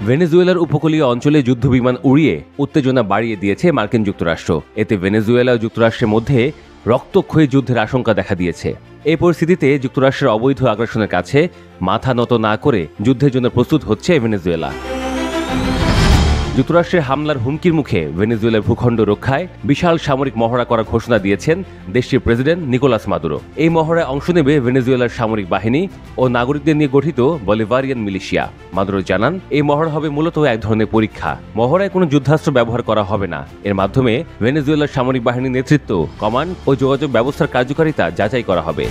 ভেনেজুয়েলার উপকূলীয় অঞ্চলে যুদ্ধবিমান উড়িয়ে উত্তেজনা বাড়িয়ে দিয়েছে মার্কিন যুক্তরাষ্ট্র। এতে ভেনেজুয়েলা ও যুক্তরাষ্ট্রের মধ্যে রক্তক্ষয়ী যুদ্ধের আশঙ্কা দেখা দিয়েছে। এই পরিস্থিতিতে যুক্তরাষ্ট্রের অবৈধ আগ্রাসনের কাছে মাথা নত না করে যুদ্ধের জন্য প্রস্তুত হচ্ছে ভেনেজুয়েলা। যুক্তরাষ্ট্রের হামলার হুমকির মুখে ভেনেজুয়েলার ভূখণ্ড রক্ষায় বিশাল সামরিক মহড়া করার ঘোষণা দিয়েছেন দেশটির প্রেসিডেন্ট নিকোলাস মাদুরো। এই মহড়ায় অংশ নেবে ভেনেজুয়েলার সামরিক বাহিনী ও নাগরিকদের নিয়ে গঠিত বলিভারিয়ান মিলিশিয়া। মাদুরো জানান, এই মহড়া হবে মূলত এক ধরনের পরীক্ষা। মহড়ায় কোনো যুদ্ধাস্ত্র ব্যবহার করা হবে না। এর মাধ্যমে ভেনেজুয়েলার সামরিক বাহিনীর নেতৃত্ব, কমান্ড ও যোগাযোগ ব্যবস্থার কার্যকারিতা যাচাই করা হবে।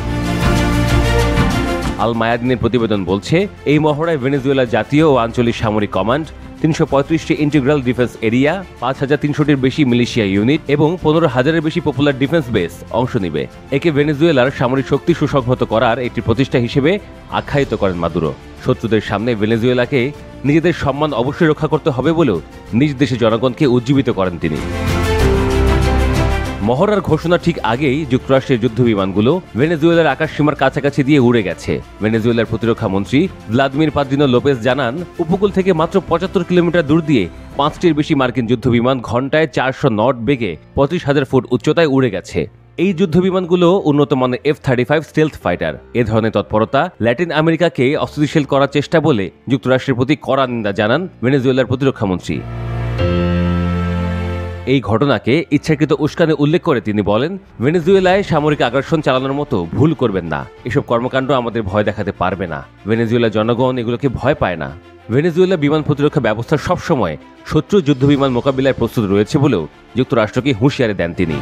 আল মায়াদিনের প্রতিবেদন বলছে, এই মহড়ায় ভেনেজুয়েলার জাতীয় ও আঞ্চলিক সামরিক কমান্ড, ৩৩৫টি ইন্টিগ্রাল ডিফেন্স এরিয়া, ৫,৩০০টির বেশি মিলিশিয়া ইউনিট এবং ১৫,০০০-এর বেশি পপুলার ডিফেন্স বেস অংশ নেবে। একে ভেনেজুয়েলার সামরিক শক্তি সুসংহত করার একটি প্রচেষ্টা হিসেবে আখ্যায়িত করেন মাদুরো। শত্রুদের সামনে ভেনেজুয়েলাকে নিজেদের সম্মান অবশ্যই রক্ষা করতে হবে বলেও নিজ দেশের জনগণকে উজ্জীবিত করেন তিনি। মহড়ার ঘোষণা ঠিক আগেই যুক্তরাষ্ট্রের যুদ্ধবিমানগুলো ভেনেজুয়েলার আকাশসীমার কাছাকাছি দিয়ে উড়ে গেছে। ভেনেজুয়েলার প্রতিরক্ষা মন্ত্রী ভ্লাদিমির পাদ্রিনো লোপেজ জানান, উপকূল থেকে মাত্র ৭৫ কিলোমিটার দূর দিয়ে ৫টির বেশি মার্কিন যুদ্ধবিমান ঘণ্টায় ৪০০ নট বেগে ৩৫,০০০ ফুট উচ্চতায় উড়ে গেছে। এই যুদ্ধবিমানগুলো উন্নত মানের F-35 স্টেলথ ফাইটার। এ ধরনের তৎপরতা ল্যাটিন আমেরিকাকে অস্থিতিশীল করার চেষ্টা বলে যুক্তরাষ্ট্রের প্রতি কড়া নিন্দা জানান ভেনেজুয়েলার প্রতিরক্ষা মন্ত্রী। এই ঘটনাকে ইচ্ছাকৃত উস্কানি উল্লেখ করে তিনি বলেন, ভেনেজুয়েলায় সামরিক আগ্রাসন চালানোর মতো ভুল করবেন না। এসব কর্মকাণ্ড আমাদের ভয় দেখাতে পারবে না। ভেনেজুয়েলার জনগণ এগুলোকে ভয় পায় না। ভেনেজুয়েলা বিমান প্রতিরক্ষা ব্যবস্থা সবসময় শত্রু যুদ্ধবিমান মোকাবিলায় প্রস্তুত রয়েছে বলেও যুক্তরাষ্ট্রকে হুঁশিয়ারি দেন তিনি।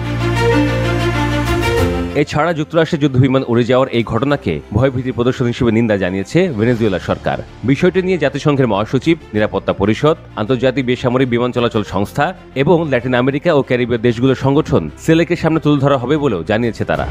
এছাড়া যুক্তরাষ্ট্রের যুদ্ধবিমান উড়ে যাওয়ার এই ঘটনাকে ভয়ভীতি প্রদর্শন হিসেবে নিন্দা জানিয়েছে ভেনেজুয়েলা সরকার। বিষয়টি নিয়ে জাতিসংঘের মহাসচিব, নিরাপত্তা পরিষদ, আন্তর্জাতিক বেসামরিক বিমান চলাচল সংস্থা এবং ল্যাটিন আমেরিকা ও ক্যারিবীয় দেশগুলোর সংগঠন সেলেকের সামনে তুলে ধরা হবে বলেও জানিয়েছে তারা।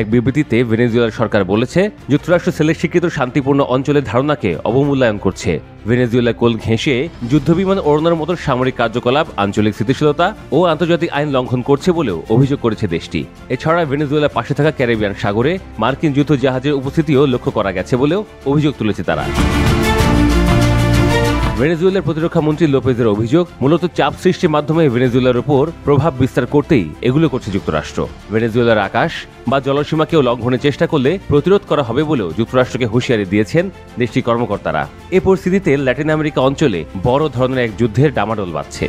এক বিবৃতিতে ভেনেজুয়েলার সরকার বলেছে, যুক্তরাষ্ট্র সেলের স্বীকৃত শান্তিপূর্ণ অঞ্চলের ধারণাকে অবমূল্যায়ন করছে। ভেনেজুয়েলা কোল ঘেঁষে যুদ্ধবিমান ওড়ানোর মতো সামরিক কার্যকলাপ আঞ্চলিক স্থিতিশীলতা ও আন্তর্জাতিক আইন লঙ্ঘন করছে বলেও অভিযোগ করেছে দেশটি। এছাড়া ভেনেজুয়েলার পাশে থাকা ক্যারিবিয়ান সাগরে মার্কিন যুদ্ধ জাহাজের উপস্থিতিও লক্ষ্য করা গেছে বলেও অভিযোগ তুলেছে তারা। ভেনেজুয়েলার প্রতিরক্ষা মন্ত্রী লোপেজের অভিযোগ, মূলত চাপ সৃষ্টির মাধ্যমে ভেনেজুয়েলার উপর প্রভাব বিস্তার করতেই এগুলো করছে যুক্তরাষ্ট্র। ভেনেজুয়েলার আকাশ বা জলসীমাকেও লঙ্ঘনের চেষ্টা করলে প্রতিরোধ করা হবে বলেও যুক্তরাষ্ট্রকে হুঁশিয়ারি দিয়েছেন দেশটির কর্মকর্তারা। এ পরিস্থিতিতে ল্যাটিন আমেরিকা অঞ্চলে বড় ধরনের এক যুদ্ধের ডামাডোল বাজছে।